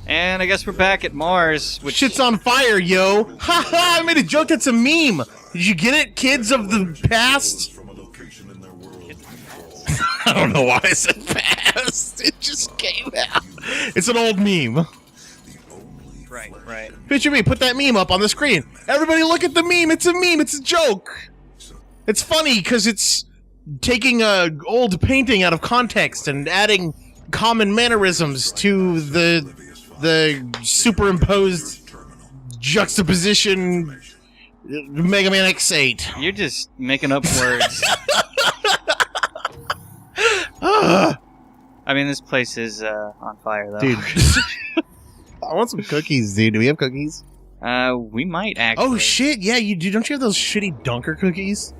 And I guess we're back at Mars, which... Shit's on fire, yo! Ha ha! I made a joke that's a meme! Did you get it, kids of the past? I don't know why I said past. It just came out. It's an old meme. Right. Picture me, put that meme up on the screen. Everybody look at the meme, it's a meme, it's a joke. It's funny because it's taking a old painting out of context and adding common mannerisms to the superimposed juxtaposition Mega Man X8. You're just making up words. I mean, this place is on fire, though. Dude. I want some cookies, dude. Do we have cookies? We might actually. Oh, shit. Yeah, you do. Don't you have those shitty Dunker cookies?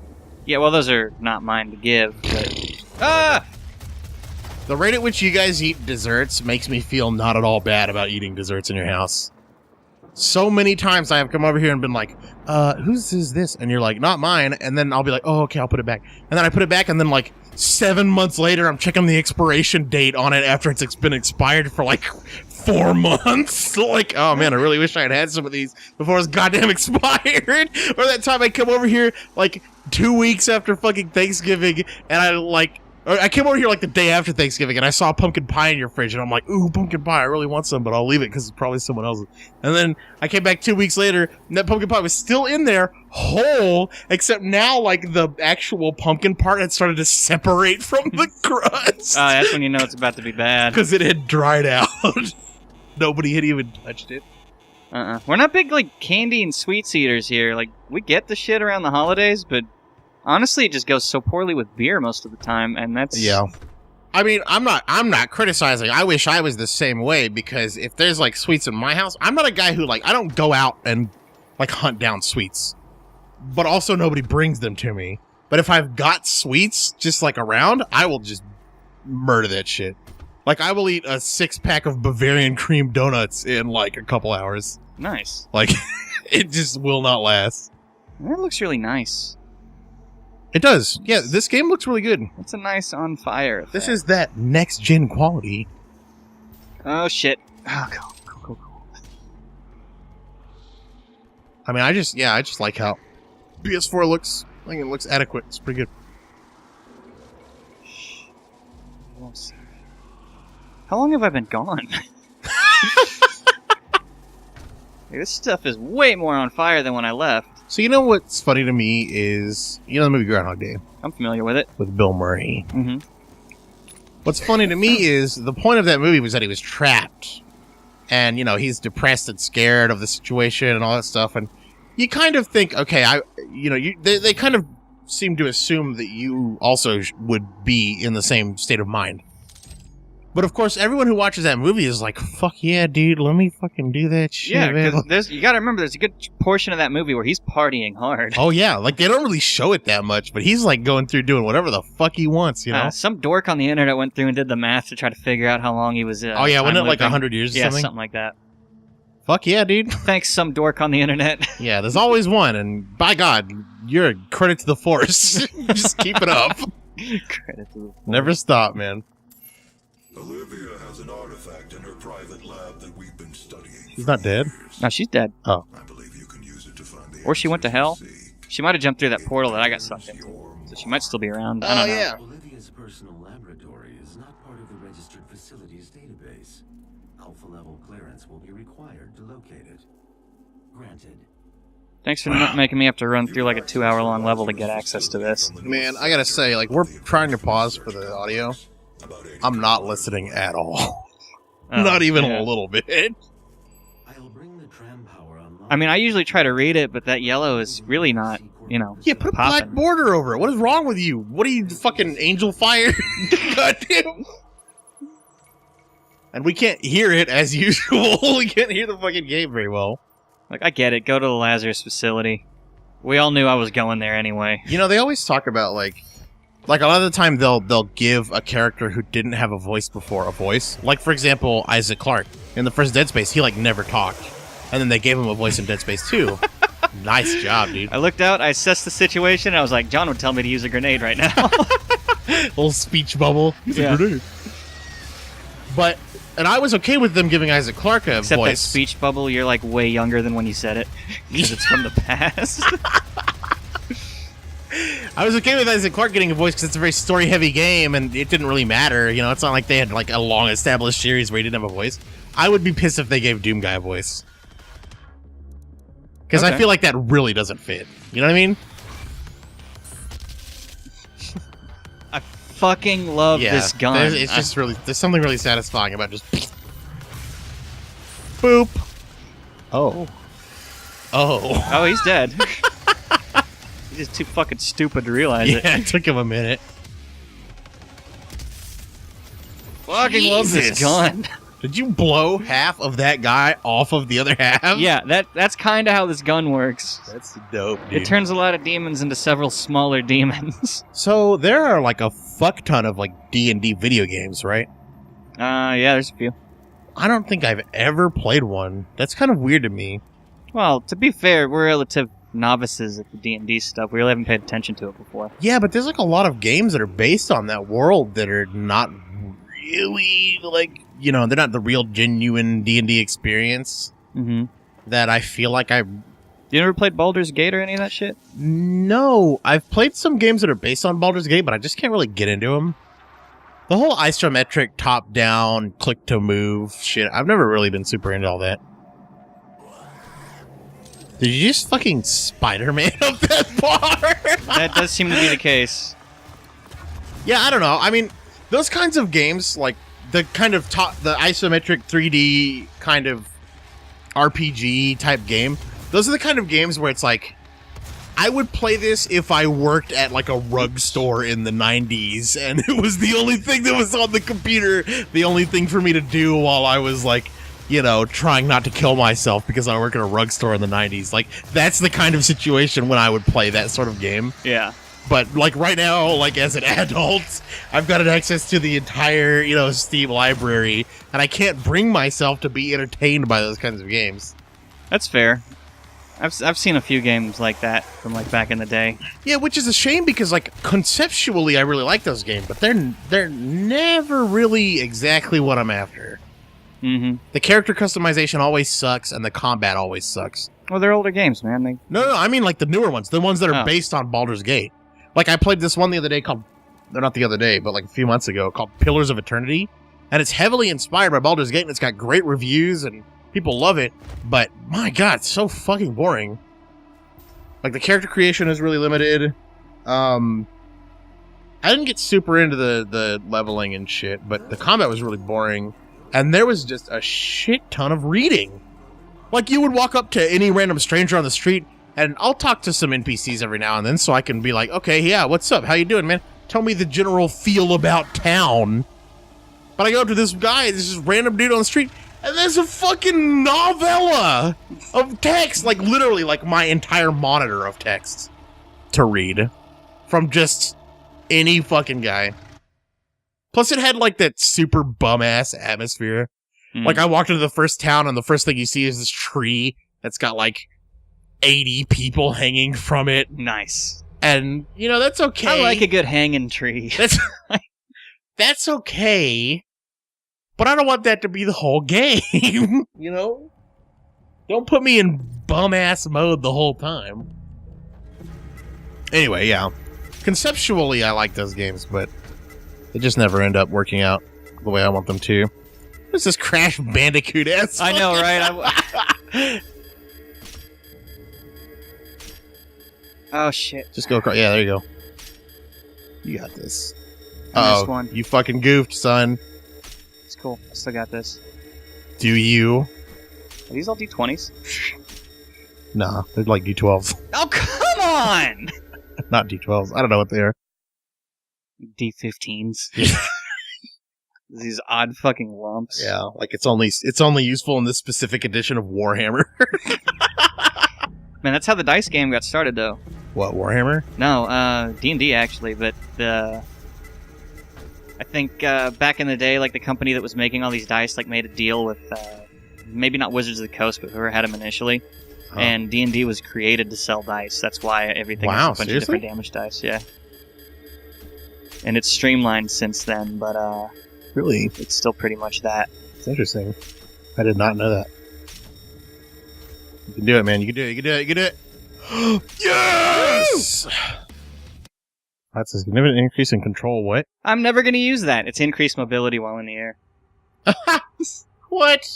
Yeah, well, those are not mine to give, but... Ah! The rate at which you guys eat desserts makes me feel not at all bad about eating desserts in your house. So many times I have come over here and been like, whose is this? And you're like, not mine. And then I'll be like, oh, okay, I'll put it back. And then I put it back, and then, like, 7 months later, I'm checking the expiration date on it after it's been expired for, like, 4 months. Like, oh, man, I really wish I had had some of these before it's goddamn expired. Or that time I come over here, like, 2 weeks after fucking Thanksgiving, and I came over here like the day after Thanksgiving, and I saw pumpkin pie in your fridge, and I'm like, ooh, pumpkin pie, I really want some, but I'll leave it because it's probably someone else's. And then I came back 2 weeks later, and that pumpkin pie was still in there, whole, except now, like, the actual pumpkin part had started to separate from the crust. That's when you know it's about to be bad. Because it had dried out. Nobody had even touched it. We're not big, like, candy and sweets eaters here. Like, we get the shit around the holidays, but... honestly, it just goes so poorly with beer most of the time, and that's... Yeah. I mean, I'm not criticizing. I wish I was the same way, because if there's, like, sweets in my house, I'm not a guy who, like, I don't go out and, like, hunt down sweets. But also nobody brings them to me. But if I've got sweets just, like, around, I will just murder that shit. Like, I will eat a 6-pack of Bavarian cream donuts in, like, a couple hours. Nice. Like, it just will not last. That looks really nice. It does. Yeah, this game looks really good. It's a nice on fire effect. This is that next-gen quality. Oh, shit. Oh, cool. I mean, I just like how PS4 looks. I think it looks adequate. It's pretty good. How long have I been gone? This stuff is way more on fire than when I left. So you know what's funny to me is, you know the movie Groundhog Day? I'm familiar with it. With Bill Murray. Mm-hmm. What's funny to me is the point of that movie was that he was trapped. And, you know, he's depressed and scared of the situation and all that stuff. And you kind of think, okay, they kind of seem to assume that you also would be in the same state of mind. But of course, everyone who watches that movie is like, fuck yeah, dude, let me fucking do that shit. Yeah, because you gotta remember, there's a good portion of that movie where he's partying hard. Oh yeah, like they don't really show it that much, but he's like going through doing whatever the fuck he wants, you know? Some dork on the internet went through and did the math to try to figure out how long he was oh yeah, wasn't it like 100 years or something? Yeah, something like that. Fuck yeah, dude. Thanks, some dork on the internet. Yeah, there's always one, and by God, you're a credit to the force. Just keep it up. Credit to the force. Never stop, man. Olivia has an artifact in her private lab that we've been studying. She's not dead? No, she's dead. Oh. I believe you can use it to find the or she went to hell. She might have jumped through that portal that I got sucked into. So she might still be around. I don't know. Yeah. Olivia's personal laboratory is not part of the registered facilities database. Alpha level clearance will be required to locate it. Granted. Thanks for not making me have to run through like a 2-hour-long level to get access to this. Man, I gotta say, like, we're trying to pause for the audio. I'm not listening at all. Not even a little bit. I'll bring the tram power online. I mean, I usually try to read it, but that yellow is really not, you know. Yeah, put a black border over it. What is wrong with you? What are you, fucking Angel Fire? Goddamn. And we can't hear it as usual. We can't hear the fucking game very well. Like, I get it. Go to the Lazarus facility. We all knew I was going there anyway. You know, they always talk about, like a lot of the time they'll give a character who didn't have a voice before a voice. Like, for example, Isaac Clarke. In the first Dead Space, he, like, never talked. And then they gave him a voice in Dead Space 2. Nice job, dude. I looked out, I assessed the situation, and I was like, John would tell me to use a grenade right now. Little speech bubble. He's Yeah. a grenade. But, and I was okay with them giving Isaac Clarke a Except that voice. speech bubble, you're like way younger than when you said it. Because it's from the past. I was okay with Isaac Clarke getting a voice because it's a very story-heavy game, and it didn't really matter. You know, it's not like they had like a long-established series where he didn't have a voice. I would be pissed if they gave Doom Guy a voice. Because I Okay. feel like that really doesn't fit. You know what I mean? I fucking love this gun. It's just really, there's something really satisfying about just boop. Oh. Oh. Oh, he's dead. He's just too fucking stupid to realize it. Yeah, it took him a minute. Fucking love this Jesus. gun. Did you blow half of that guy off of the other half? Yeah, that's kind of how this gun works. That's dope, dude. It turns a lot of demons into several smaller demons. So there are like a fuck ton of like D&D video games, right? Yeah, there's a few. I don't think I've ever played one. That's kind of weird to me. Well, to be fair, we're relative novices at the D&D stuff. We really haven't paid attention to it before. Yeah, but there's like a lot of games that are based on that world that are not really like, you know, they're not the real genuine D&D experience Mm-hmm. that I feel like You ever played Baldur's Gate or any of that shit? No, I've played some games that are based on Baldur's Gate, but I just can't really get into them. The whole isometric top-down, click-to-move shit, I've never really been super into all that. Did you just fucking Spider-Man up that bar? That does seem to be the case. Yeah, I don't know. I mean, those kinds of games, like the kind of the isometric 3D kind of RPG type game, those are the kind of games where it's like, I would play this if I worked at like a rug store in the 90s and it was the only thing that was on the computer, the only thing for me to do while I was like, you know, trying not to kill myself because I work at a rug store in the 90s. Like, that's the kind of situation when I would play that sort of game. Yeah. But, like, right now, like, as an adult, I've got access to the entire, you know, Steam library, and I can't bring myself to be entertained by those kinds of games. That's fair. I've seen a few games like that from, like, back in the day. Yeah, which is a shame because, like, conceptually, I really like those games, but they're never really exactly what I'm after. Mm-hmm. The character customization always sucks, and the combat always sucks. Well, they're older games, man. No, I mean, like, the newer ones. The ones that are Oh. based on Baldur's Gate. Like, I played this one the other day called... No, not the other day, but, like, a few months ago, called Pillars of Eternity. And it's heavily inspired by Baldur's Gate, and it's got great reviews, and people love it. But, my God, it's so fucking boring. Like, the character creation is really limited. I didn't get super into the leveling and shit, but the combat was really boring. And there was just a shit ton of reading. Like, you would walk up to any random stranger on the street, and I'll talk to some NPCs every now and then, so I can be like, okay, yeah, what's up? How you doing, man? Tell me the general feel about town. But I go up to this guy, this random dude on the street, and there's a fucking novella of text, like, literally, like, my entire monitor of text to read from just any fucking guy. Plus, it had, like, that super bum-ass atmosphere. Mm. Like, I walked into the first town, and the first thing you see is this tree that's got, like, 80 people hanging from it. Nice. And, you know, that's okay. I like a good hanging tree. That's okay. But I don't want that to be the whole game, you know? Don't put me in bum-ass mode the whole time. Anyway, yeah. Conceptually, I like those games, but they just never end up working out the way I want them to. What's this Crash Bandicoot-ass? I know, right? Oh, shit. Just go across. Yeah, there you go. You got this. I missed one. You fucking goofed, son. It's cool. I still got this. Do you? Are these all D20s? Nah, they're like D12s. Oh, come on! Not D12s. I don't know what they are. D15s. These odd fucking lumps. Yeah, like it's only useful in this specific edition of Warhammer. Man, that's how the dice game got started, though. What, Warhammer? No, D&D, actually, but I think back in the day, like, the company that was making all these dice, like, made a deal with, maybe not Wizards of the Coast, but whoever had them initially. Huh. And D&D was created to sell dice. That's why everything Wow, is a bunch seriously? of different damage dice, yeah. and it's streamlined since then, but Really? it's still pretty much that. It's interesting. I did not know that. You can do it, man. You can do it. You can do it. You can do it. Yes! That's a significant increase in control. What? I'm never going to use that. It's increased mobility while in the air. What?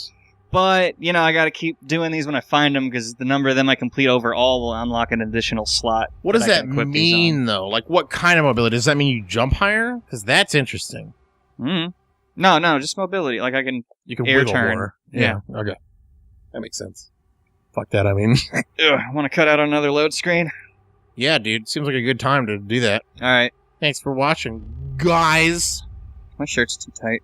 But, you know, I got to keep doing these when I find them, because the number of them I complete overall will unlock an additional slot. What does I that can equip these on. mean, though? Like, what kind of mobility? Does that mean you jump higher? Because that's interesting. Mm-hmm. No, just mobility. Like, I can... You can Air wiggle turn. more. Yeah. Okay. That makes sense. Fuck that, I mean. I want to cut out another load screen. Yeah, dude. Seems like a good time to do that. All right. Thanks for watching, guys. My shirt's too tight.